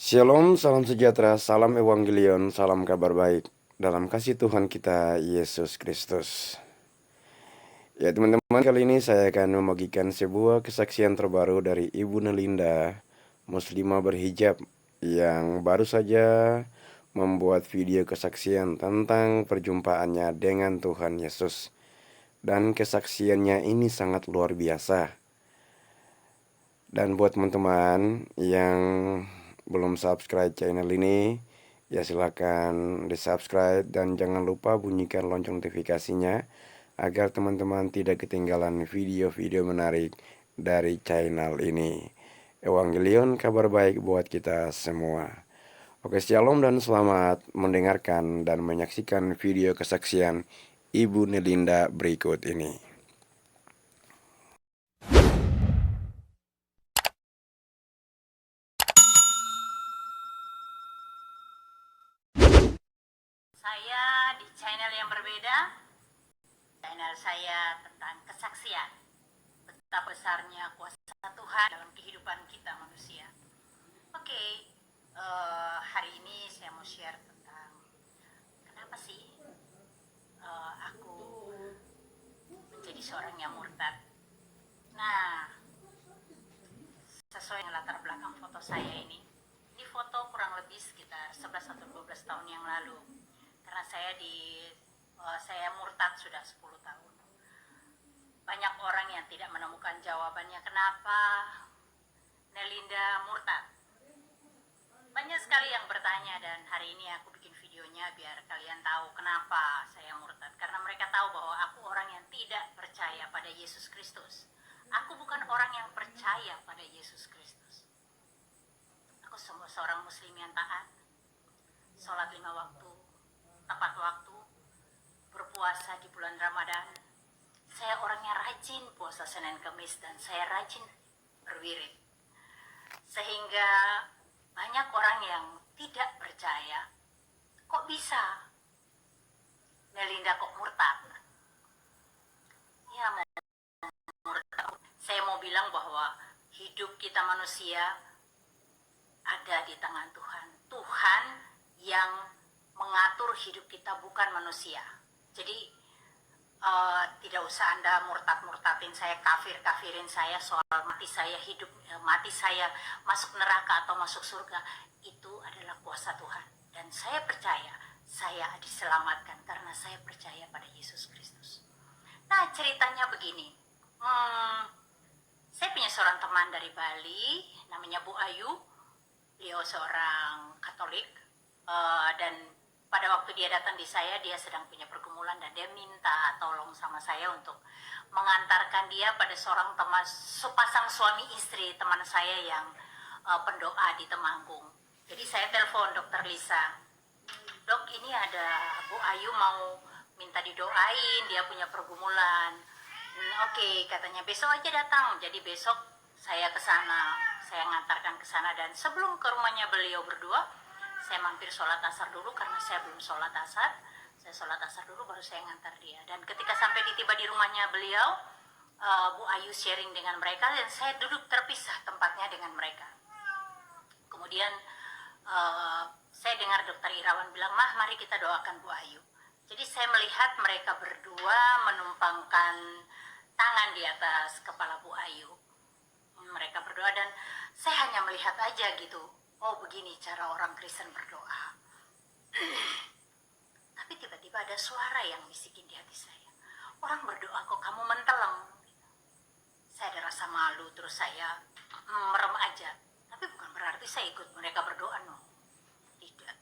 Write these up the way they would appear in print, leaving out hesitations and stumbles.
Shalom, salam sejahtera, salam Evangelion, salam kabar baik dalam kasih Tuhan kita Yesus Kristus. Ya teman-teman, kali ini saya akan membagikan sebuah kesaksian terbaru dari Ibu Nelinda, muslimah berhijab, yang baru saja membuat video kesaksian tentang perjumpaannya dengan Tuhan Yesus. Dan kesaksiannya ini sangat luar biasa. Dan buat teman-teman yang belum subscribe channel ini, ya silakan di-subscribe dan jangan lupa bunyikan lonceng notifikasinya agar teman-teman tidak ketinggalan video-video menarik dari channel ini. Evangelion, kabar baik buat kita semua. Oke, shalom dan selamat mendengarkan dan menyaksikan video kesaksian Ibu Nelinda berikut ini. Saya di channel yang berbeda. Channel saya tentang kesaksian betapa besarnya kuasa Tuhan dalam kehidupan kita manusia. Oke, hari ini saya mau share tentang kenapa sih aku menjadi seorang yang murtad. Nah, sesuai dengan latar belakang foto saya ini foto kurang lebih sekitar 11 atau 12 tahun yang lalu. Karena saya murtad sudah 10 tahun. Banyak orang yang tidak menemukan jawabannya kenapa Nelinda murtad. Banyak sekali yang bertanya dan hari ini aku bikin videonya biar kalian tahu kenapa saya murtad. Karena mereka tahu bahwa aku orang yang tidak percaya pada Yesus Kristus. Aku bukan orang yang percaya pada Yesus Kristus. Aku seorang muslim yang taat, sholat 5 waktu, tepat waktu, berpuasa di bulan Ramadan. Saya orang yang rajin puasa Senin Kamis dan saya rajin berwirid. Sehingga banyak orang yang tidak percaya, kok bisa Nelinda kok murtad? Ya murtad. Saya mau bilang bahwa hidup kita manusia ada di tangan Tuhan. Tuhan yang mengatur hidup kita, bukan manusia. Jadi tidak usah Anda murtad-murtadin saya, kafir-kafirin saya soal mati saya hidup, mati saya masuk neraka atau masuk surga. Itu adalah kuasa Tuhan. Dan saya percaya saya diselamatkan karena saya percaya pada Yesus Kristus. Nah, ceritanya begini. Saya punya seorang teman dari Bali, namanya Bu Ayu. Beliau seorang Katolik, dan pada waktu dia datang di saya, dia sedang punya pergumulan dan dia minta tolong sama saya untuk mengantarkan dia pada seorang teman, sepasang suami istri teman saya yang pendoa di Temanggung. Jadi saya telepon Dokter Lisa, Dok, ini ada Bu Ayu mau minta didoain, dia punya pergumulan. Oke, katanya besok aja datang. Jadi besok saya ke sana, saya ngantarkan ke sana, dan sebelum ke rumahnya beliau berdua, saya mampir sholat asar dulu karena saya belum sholat asar. Saya sholat asar dulu baru saya ngantar dia. Dan ketika sampai tiba di rumahnya beliau, Bu Ayu sharing dengan mereka dan saya duduk terpisah tempatnya dengan mereka. Kemudian saya dengar Dokter Irawan bilang, Mah, mari kita doakan Bu Ayu. Jadi saya melihat mereka berdua menumpangkan tangan di atas kepala Bu Ayu. Mereka berdoa dan saya hanya melihat aja gitu. Oh, begini cara orang Kristen berdoa. Tapi tiba-tiba ada suara yang bisikin di hati saya. Orang berdoa kok kamu menteleng. Saya ada rasa malu, terus saya merem aja. Tapi bukan berarti saya ikut mereka berdoa, no. Tidak.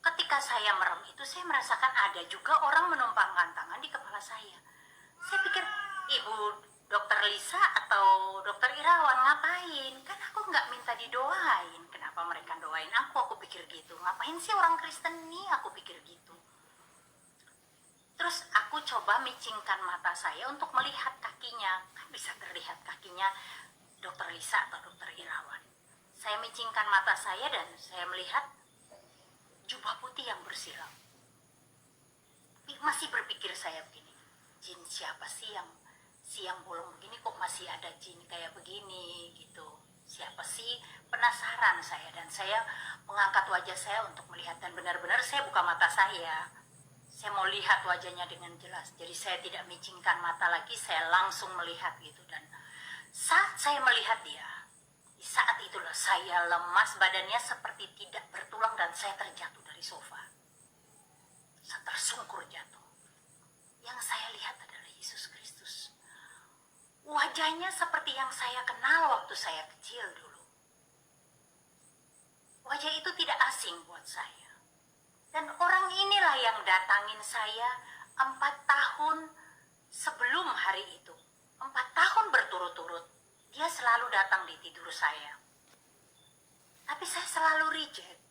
Ketika saya merem itu, saya merasakan ada juga orang menumpangkan tangan di kepala saya. Saya pikir, Ibu Dokter Lisa atau Dokter Irawan ngapain? Kan aku nggak minta didoain. Kenapa mereka doain aku? Aku pikir gitu. Ngapain sih orang Kristen nih? Aku pikir gitu. Terus aku coba micingkan mata saya untuk melihat kakinya. Kan bisa terlihat kakinya Dokter Lisa atau Dokter Irawan. Saya micingkan mata saya dan saya melihat jubah putih yang bersilau. Masih berpikir saya begini, jin siapa sih yang siang bolong begini, kok masih ada jin kayak begini gitu. Siapa sih penasaran saya, dan saya mengangkat wajah saya untuk melihat, dan benar-benar saya buka mata saya mau lihat wajahnya dengan jelas. Jadi saya tidak micingkan mata lagi, saya langsung melihat gitu. Dan saat saya melihat dia, di saat itulah saya lemas, badannya seperti tidak bertulang, dan saya terjatuh dari sofa. Saya tersungkur jatuh. Yang saya lihat adalah Yesus Kristus. Wajahnya seperti yang saya kenal waktu saya kecil dulu. Wajah itu tidak asing buat saya. Dan orang inilah yang datangin saya 4 tahun sebelum hari itu. 4 tahun berturut-turut. Dia selalu datang di tidur saya. Tapi saya selalu reject.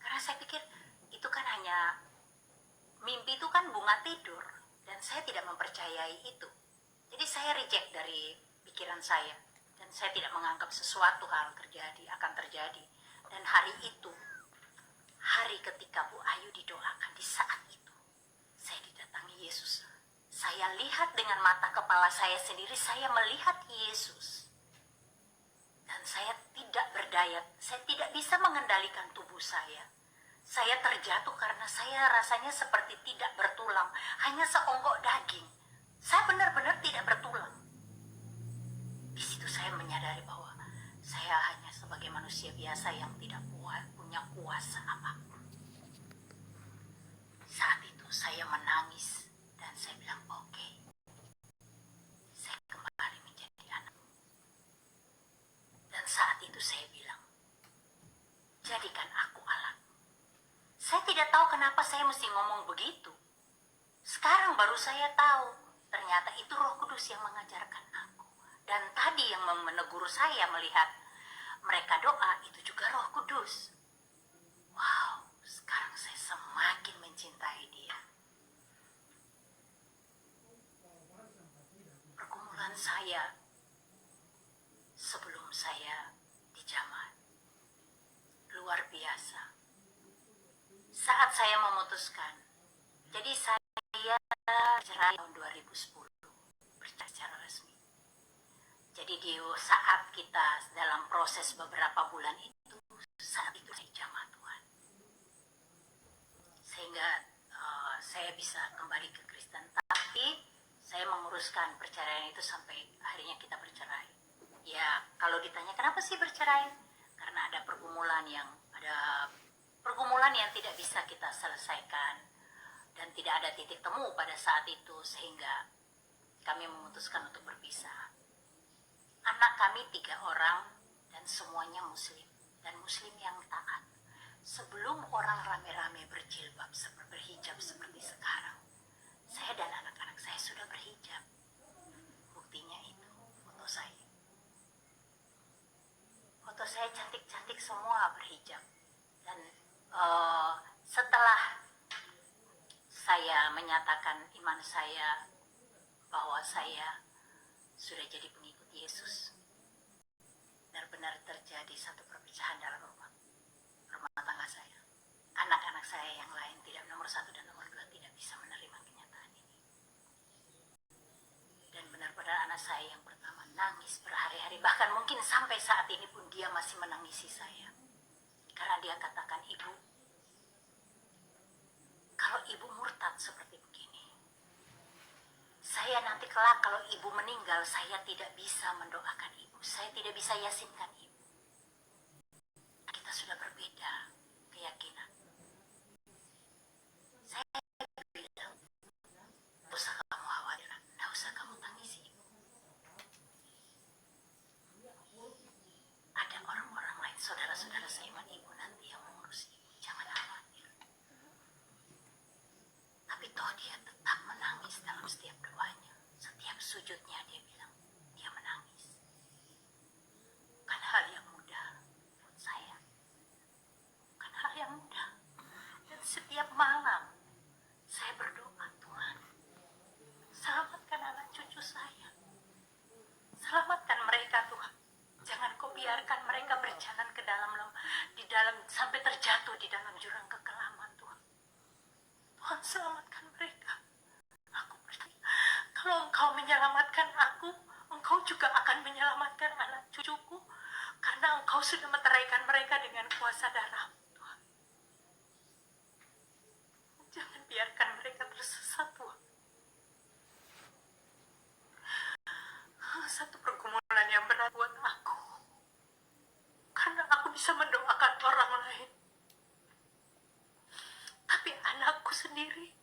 Karena saya pikir itu kan hanya mimpi, itu kan bunga tidur. Dan saya tidak mempercayai itu. Jadi saya reject dari pikiran saya. Dan saya tidak menganggap sesuatu hal akan terjadi. Dan hari itu, hari ketika Bu Ayu didoakan, di saat itu saya didatangi Yesus. Saya lihat dengan mata kepala saya sendiri, saya melihat Yesus. Dan saya tidak berdaya, saya tidak bisa mengendalikan tubuh saya. Saya terjatuh karena saya rasanya seperti tidak bertulang, hanya seonggok daging. Saya benar-benar tidak bertulang. Di situ saya menyadari bahwa saya hanya sebagai manusia biasa yang tidak punya kuasa apapun. Saat itu saya menangis dan saya bilang, oke, saya kembali menjadi anak. Dan saat itu saya bilang, jadikan aku alat. Saya tidak tahu kenapa saya mesti ngomong begitu. Sekarang baru saya tahu, ternyata itu Roh Kudus yang mengajarkan aku. Dan tadi yang menegur saya melihat mereka doa, itu juga Roh Kudus. Wow, sekarang saya semakin mencintai dia. Pergumulan saya sebelum saya dijamah luar biasa. Saat saya memutuskan, jadi saya cerai tahun 2010, bercerai secara resmi. Jadi di saat kita dalam proses beberapa bulan itu, saat itu saya dijamah Tuhan. Sehingga saya bisa kembali ke Kristen. Tapi saya menguruskan perceraian itu sampai harinya kita bercerai. Ya, kalau ditanya kenapa sih bercerai? Karena ada pergumulan yang tidak bisa kita selesaikan dan tidak ada titik temu pada saat itu, sehingga kami memutuskan untuk berpisah. Anak kami 3 orang dan semuanya muslim, dan muslim yang taat. Sebelum orang rame-rame berhijab seperti sekarang, saya dan anak-anak saya sudah berhijab. Buktinya itu foto saya. Foto saya cantik-cantik semua berhijab. Dan setelah saya menyatakan iman saya bahwa saya sudah jadi pengikut Yesus, benar-benar terjadi satu perpecahan dalam rumah tangga saya. Anak-anak saya yang lain, tidak nomor 1 dan nomor 2, tidak bisa menerima kenyataan ini. Dan benar-benar anak saya yang pertama nangis berhari-hari, bahkan mungkin sampai saat ini pun dia masih menangisi saya. Karena dia katakan, ibu, kalau ibu murtad seperti begini, saya nanti kelak kalau ibu meninggal, saya tidak bisa mendoakan ibu, saya tidak bisa yasinkan ibu. Kita sudah berbeda keyakinan. Saya bilang, tidak usah kamu khawatir, tidak usah kamu tangisi ibu. Ada orang-orang lain, saudara-saudara seiman ibu nanti yang mengurus ibu, jangan khawatir. Tapi toh dia tetap menangis dalam setiap doanya. Setiap sujudnya dia bilang, dia menangis. Bukan hal yang mudah buat saya. Bukan hal yang mudah. Dan setiap malam saya berdoa, Tuhan, selamatkan anak cucu saya. Selamatkan mereka, Tuhan. Jangan kau biarkan mereka berjalan di dalam sampai terjatuh di dalam jurang kekelaman, Tuhan. Tuhan, selamatkan mereka. Aku percaya kalau Engkau menyelamatkan aku, Engkau juga akan menyelamatkan anak cucuku. Karena Engkau sudah menteraikan mereka dengan kuasa darah, Tuhan. Jangan biarkan mereka tersesat, Tuhan. Satu pergumulan yang berat buat aku, karena aku bisa mendoakan orang lain, tapi anakku sendiri,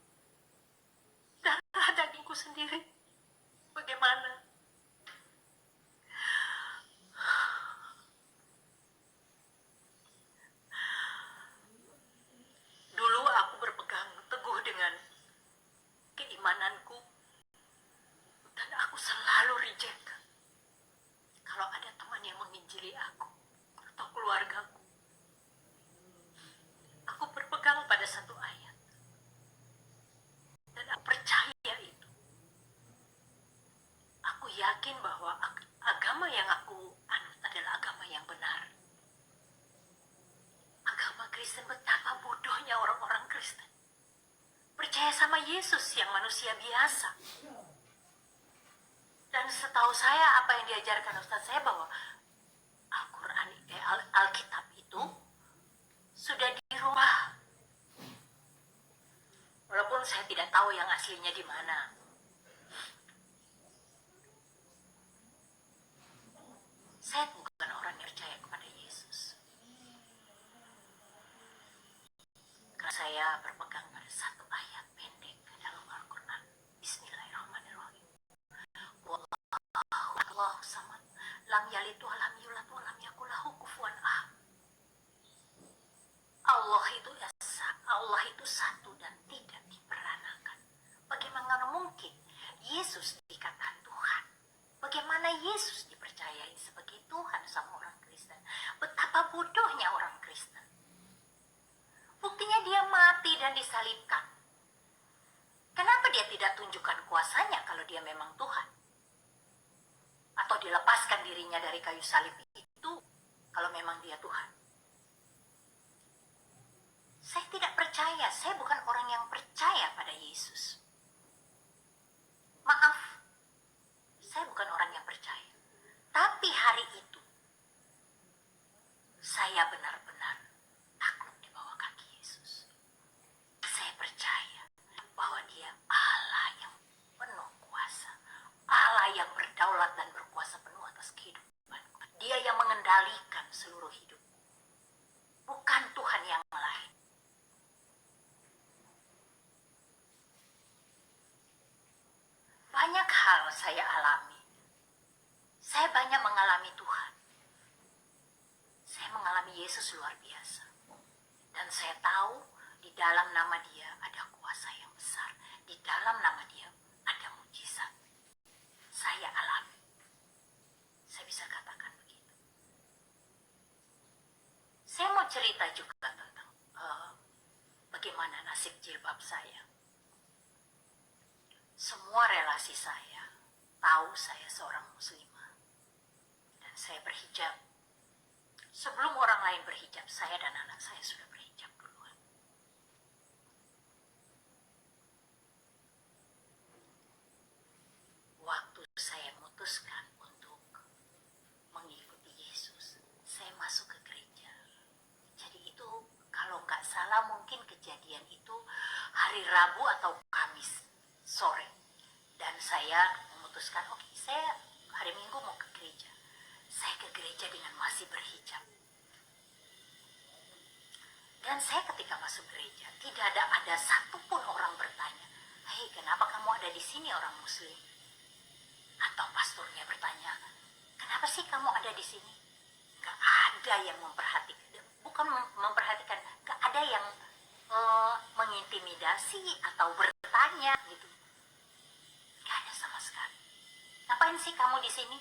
darah dagingku sendiri, bagaimana? Dulu aku berpegang teguh dengan keimananku, dan aku selalu reject kalau ada teman yang menginjili aku atau keluargaku. Aku berpegang pada satu ayat, dan aku percaya itu. Aku yakin bahwa agama yang aku anut adalah agama yang benar. Agama Kristen, betapa bodohnya orang-orang Kristen. Percaya sama Yesus yang manusia biasa. Dan setahu saya, apa yang diajarkan Ustadz saya, bahwa Al-Quran, Alkitab itu sudah dirubah. Walaupun saya tidak tahu yang aslinya di mana. Saya bukan orang yang percaya kepada Yesus, karena saya berpegang pada satu ayat pendek dalam Al-Quran. Bismillahirrahmanirrahim. Allahu samad, lam yalid wa lam yulad wa lam yakul lahu kufuwan ahad. Allah itu satu dan tidak diperanakan. Bagaimana mungkin Yesus dikatakan Tuhan? Bagaimana Yesus dipercayai sebagai Tuhan sama orang Kristen? Betapa bodohnya orang Kristen. Buktinya dia mati dan disalibkan. Kenapa dia tidak tunjukkan kuasanya kalau dia memang Tuhan? Atau dilepaskan dirinya dari kayu salib itu kalau memang dia Tuhan? Saya tidak percaya, saya bukan orang yang percaya pada Yesus. Maaf, saya bukan orang yang percaya. Tapi hari itu, saya benar-benar takluk di bawah kaki Yesus. Saya percaya bahwa dia Allah yang penuh kuasa, Allah yang berdaulat dan berkuasa penuh atas kehidupan. Dia yang mengendalikan seluruh hidup, bukan Tuhan yang lain. Banyak hal saya alami. Saya banyak mengalami Tuhan. Saya mengalami Yesus luar biasa. Dan saya tahu di dalam nama dia ada kuasa yang besar. Di dalam nama dia ada mujizat. Saya alami. Saya bisa katakan begitu. Saya mau cerita juga tentang bagaimana nasib jilbab saya. Semua relasi saya tahu saya seorang muslimah. Dan saya berhijab. Sebelum orang lain berhijab, saya dan anak saya sudah berhijab duluan. Waktu saya memutuskan untuk mengikuti Yesus, saya masuk ke gereja. Jadi itu kalau nggak salah mungkin kejadian itu hari Rabu atau Kamis sore. Dan saya memutuskan, oke, saya hari Minggu mau ke gereja. Saya ke gereja dengan masih berhijab. Dan saya ketika masuk gereja, tidak ada satupun orang bertanya, hei, kenapa kamu ada di sini orang muslim? Atau pastornya bertanya, kenapa sih kamu ada di sini? Gak ada yang memperhatikan, bukan memperhatikan, gak ada yang mengintimidasi atau bertanya gitu. Gak ada sama sekali. Ngapain sih kamu di sini?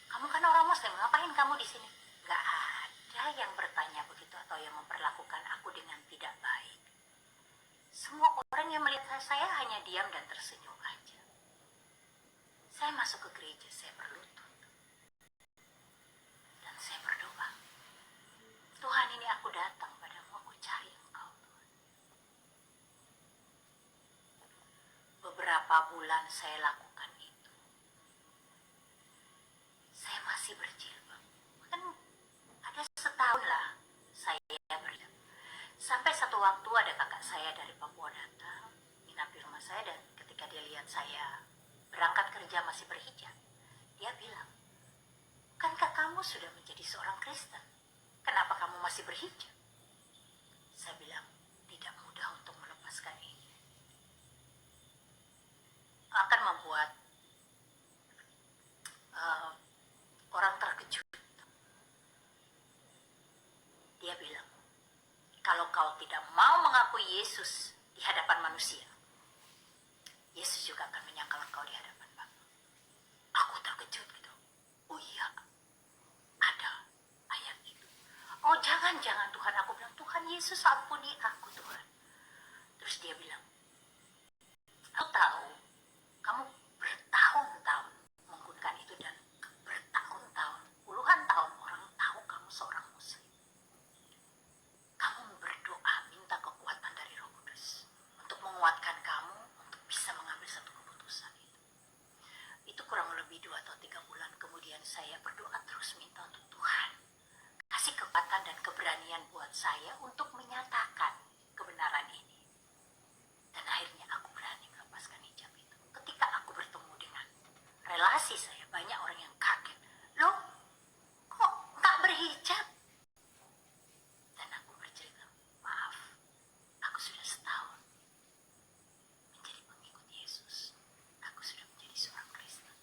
Kamu kan orang muslim, ngapain kamu di sini? Gak ada yang bertanya begitu atau yang memperlakukan aku dengan tidak baik. Semua orang yang melihat saya hanya diam dan tersenyum aja. Saya masuk ke gereja, saya berlutut. Dan saya berdoa. Tuhan, ini aku datang padamu, aku cari Engkau, Tuhan. Beberapa bulan saya lakukan itu. Saya masih berjilbab. Kan dari Papua datang, nginap di rumah saya, dan ketika dia lihat saya berangkat kerja masih berhijab, dia bilang, "Bukankah kamu sudah menjadi seorang Kristen? Kenapa kamu masih berhijab?" Saya bilang, tidak mudah untuk melepaskan ini. Akan membuat orang terkejut. Dia bilang, kalau kau tidak mau mengakui Yesus di hadapan manusia, Yesus juga akan menyangkal engkau di hadapan Bapa. Aku terkejut gitu. Oh iya, ada ayat itu. Oh jangan Tuhan. Aku bilang, Tuhan Yesus ampuni aku Tuhan. Terus dia bilang, aku tahu kamu bertahun-tahun menggunakan itu, dan bertahun-tahun, puluhan tahun orang tahu kamu seorang muslim. Kamu berdoa minta kekuatan dari Roh Kudus untuk menguatkan kamu untuk bisa mengambil satu keputusan itu. Itu kurang lebih 2 atau 3 bulan kemudian saya berdoa terus minta untuk Tuhan kasih kekuatan dan keberanian buat saya untuk menyatakan kebenaran ini. Dan akhirnya aku berani melepaskan hijab itu. Ketika aku bertemu dengan relasi saya, banyak orang yang kaget. Loh, kok nggak berhijab? Dan aku bercerita, maaf, aku sudah setahun menjadi pengikut Yesus. Aku sudah menjadi seorang Kristen.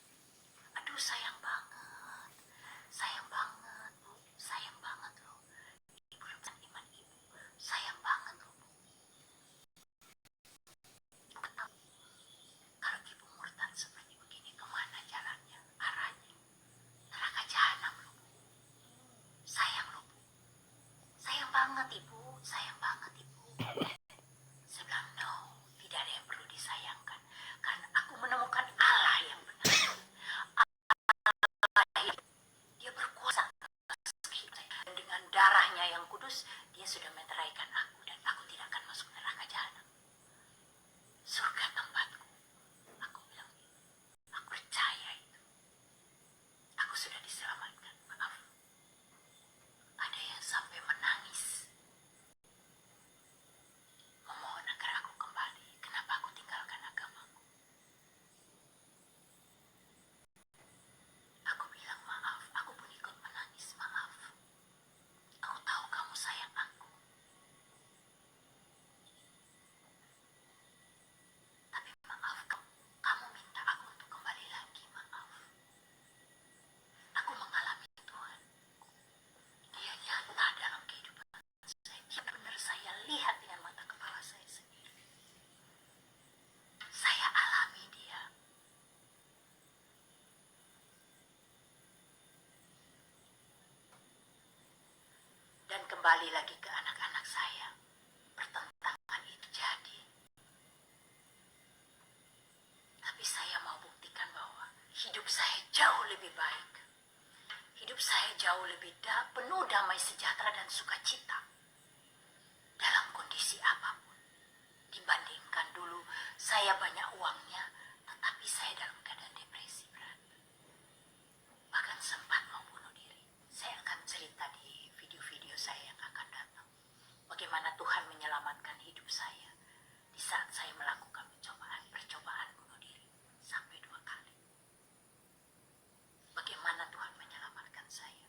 Aduh, sayang banget Bu, sayang banget loh. Ibu lepaskan iman ibu, sayang banget loh Bu. Kalau ibu murtad seperti begini, kemana jalannya, arahnya? Neraka jahanam loh Bu. Sayang loh Bu. Sayang banget Ibu, sayang banget Ibu. Saya bilang, no, tidak ada yang perlu disayangkan. Karena aku menemukan Allah yang benar. Allah, dia berkuasa atas kehidupan saya. Dan dengan darahnya yang kudus, dia sudah menceraikan aku. Dan aku tidak akan masuk neraka jahanam. Surga tempatku. Aku bilang, aku percaya itu. Aku sudah diselamatkan. Maaf, ada yang sampai menangis memohon agar aku kembali. Kenapa aku tinggalkan agamaku? Aku bilang maaf, aku pun ikut menangis. Maaf, aku tahu kamu sayang aku, tapi maaf, kamu minta aku untuk kembali lagi. Maaf, aku mengalami Tuhan. Dia nyata dalam kehidupan saya. Dia benar, saya lihat dengan mata kepala saya sendiri. Saya alami dia. Dan kembali lagi ke anak-anak saya. Pertentangan itu jadi. Tapi saya mau buktikan bahwa hidup saya jauh lebih baik. Hidup saya jauh lebih penuh damai sejahtera dan sukacita dalam kondisi apapun. Dibandingkan dulu saya banyak uangnya, tetapi saya dalam keadaan depresi berat. Bahkan sempat mau bunuh diri. Saya akan cerita di video-video saya yang akan datang. Bagaimana Tuhan menyelamatkan hidup saya di saat saya melakukan percobaan bunuh diri sampai 2 kali. Bagaimana Tuhan menyelamatkan saya.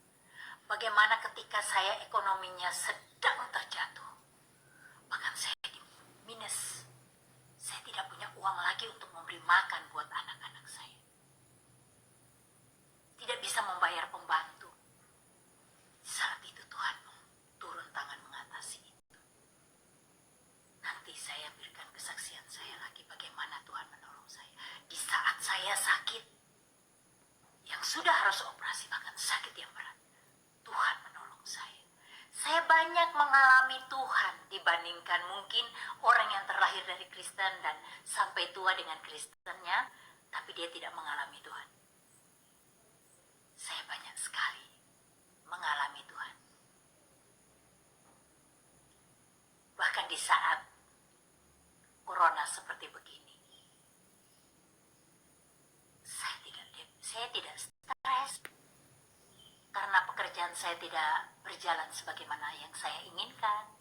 Bagaimana ketika saya ekonominya sedang terjatuh. Bahkan saya di minus. Saya tidak punya uang lagi untuk memberi makan buat anak-anak saya. Tidak bisa membayar pembantu. Saat itu Tuhan turun tangan mengatasi itu. Nanti saya berikan kesaksian saya lagi bagaimana Tuhan menolong saya. Di saat saya sakit, yang sudah harus operasi, bahkan sakit yang berat, Tuhan menolong saya. Saya banyak mengalami Tuhan dibandingkan mungkin orang yang terlahir dari Kristen dan sampai tua dengan Kristennya, tapi dia tidak mengalami Tuhan. Saya banyak sekali mengalami Tuhan. Bahkan di saat corona seperti begini, saya tidak stres karena pekerjaan saya tidak berjalan sebagaimana yang saya inginkan.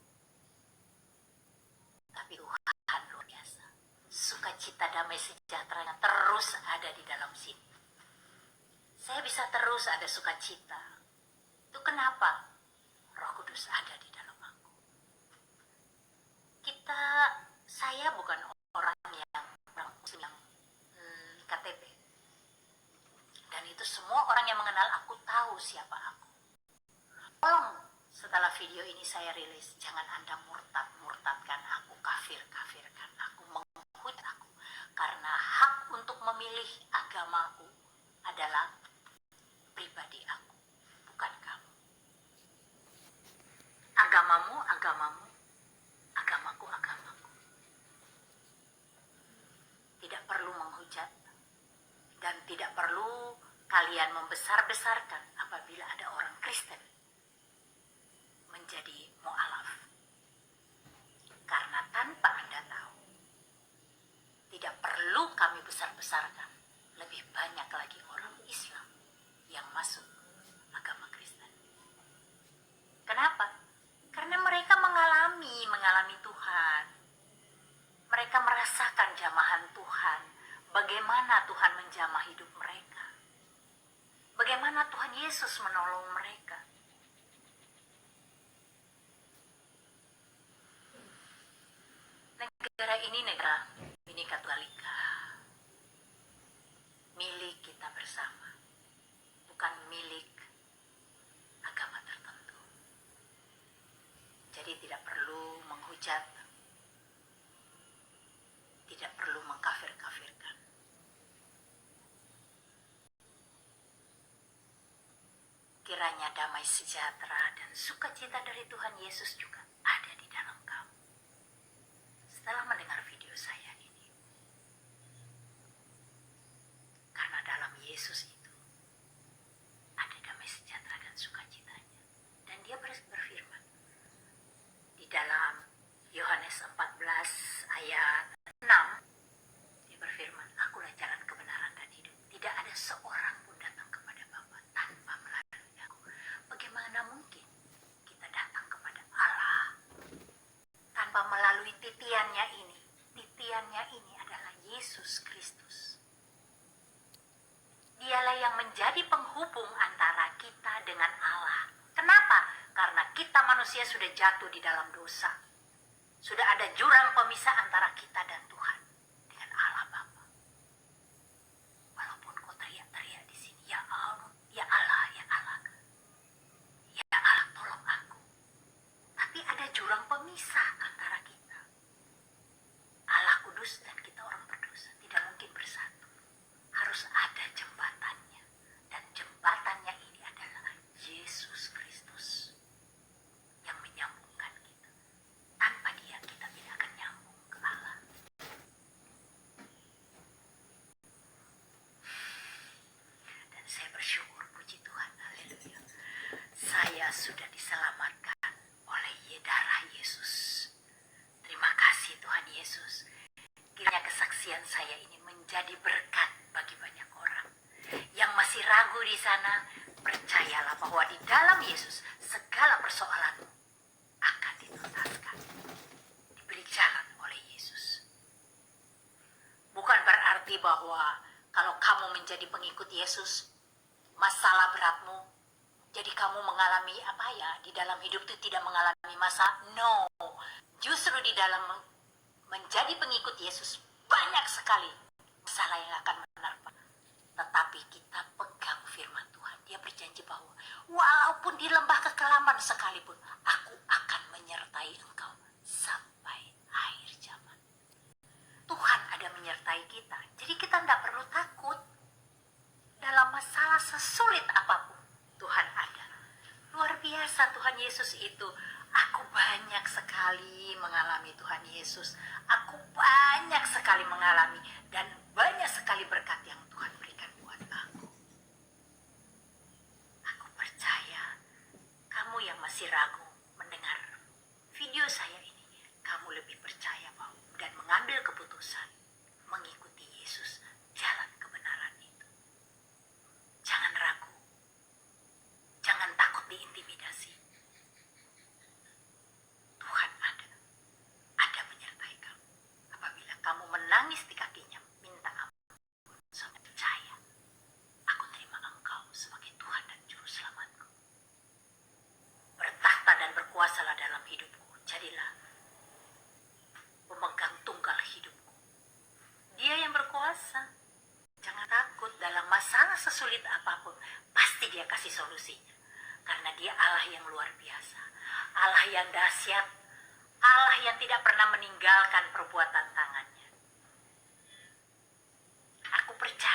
Tapi Tuhan sukacita damai sejahtera yang terus ada di dalam sini. Saya bisa terus ada sukacita. Itu kenapa? Roh Kudus ada di dalam aku. Saya bukan orang muslim yang KTP. Dan itu semua orang yang mengenal aku tahu siapa aku. Tolong setelah video ini saya rilis, jangan Anda murtadkan aku, kafirkan aku, menghujat aku. Karena hak untuk memilih agamaku adalah pribadi aku, bukan kamu. Agamamu, agamamu, agamaku, agamaku. Tidak perlu menghujat dan tidak perlu kalian membesar-besarkan apabila ada orang Kristen menjadi mu'alaf. Karena tanpa Anda tahu, tidak perlu kami besar-besarkan, lebih banyak lagi orang Islam yang masuk agama Kristen. Kenapa? Karena mereka mengalami Tuhan. Mereka merasakan jamahan Tuhan, bagaimana Tuhan menjamah hidup mereka. Bagaimana Tuhan Yesus menolong mereka. Negara ini negara Bhinneka Tunggal Ika. Milik kita bersama, bukan milik agama tertentu. Jadi tidak perlu menghujat, tidak perlu mengkafir-kafirkan. Kiranya damai sejahtera dan sukacita dari Tuhan Yesus juga ada di dalam kamu. Setelah mendengar video saya ini, karena dalam Yesus itu ada damai sejahtera dan sukacitanya. Dan dia berfirman di dalam Yohanes 14 ayat 6, dia berfirman, akulah jalan kebenaran dan hidup. Tidak ada seorang pun datang kepada Bapa tanpa melalui aku. Bagaimana mungkin kita datang kepada Allah tanpa melalui titiannya ini? Titiannya ini adalah Yesus Kristus. Dialah yang menjadi penghubung antara kita dengan Allah. Kenapa? Karena kita manusia sudah jatuh di dalam dosa. Sudah ada jurang pemisah antara kita dan Tuhan, dengan Allah Bapa. Walaupun kau teriak-teriak di sini, ya Allah, ya Allah, ya Allah, ya Allah tolong aku. Tapi ada jurang pemisah antara kita. Allah kudus dan kita orang berdosa, tidak mungkin bersatu. Harus ada jembatannya. Dan jembatannya ini adalah Yesus Kristus yang menyambungkan kita. Tanpa dia kita tidak akan nyambung ke Allah. Dan saya bersyukur, puji Tuhan, haleluya. Saya sudah diselamatkan oleh darah Yesus. Terima kasih Tuhan Yesus. Kiranya kesaksian saya ini menjadi berkat bagi banyak orang. Yang masih ragu di sana, percayalah bahwa di dalam Yesus segala persoalanmu akan dituntaskan. Diberi jalan oleh Yesus. Bukan berarti bahwa kalau kamu menjadi pengikut Yesus, masalah beratmu, jadi kamu mengalami di dalam hidup itu tidak mengalami masa. No, justru di dalam menjadi pengikut Yesus banyak sekali masalah yang akan menerpa. Tetapi kita pegang firman Tuhan. Dia berjanji bahwa walaupun di lembah kekelaman sekalipun, aku akan menyertai engkau sampai akhir zaman. Tuhan ada menyertai kita. Jadi kita tidak perlu takut. Dalam masalah sesulit apapun, Tuhan ada. Luar biasa Tuhan Yesus itu. Aku banyak sekali mengalami Tuhan Yesus. Aku banyak sekali mengalami dan banyak sekali berkat yang Tuhan berikan buat aku. Aku percaya kamu yang masih ragu mendengar video saya ini, kamu lebih percaya bahwa dan mengambil keputusan mengikuti Yesus, jalan kebenaran itu. Jangan ragu. Jangan takut diintimidasi. Tuhan ada menyertai kamu. Apabila kamu menangis di apapun, pasti dia kasih solusinya. Karena dia Allah yang luar biasa, Allah yang dahsyat, Allah yang tidak pernah meninggalkan perbuatan tangannya. Aku percaya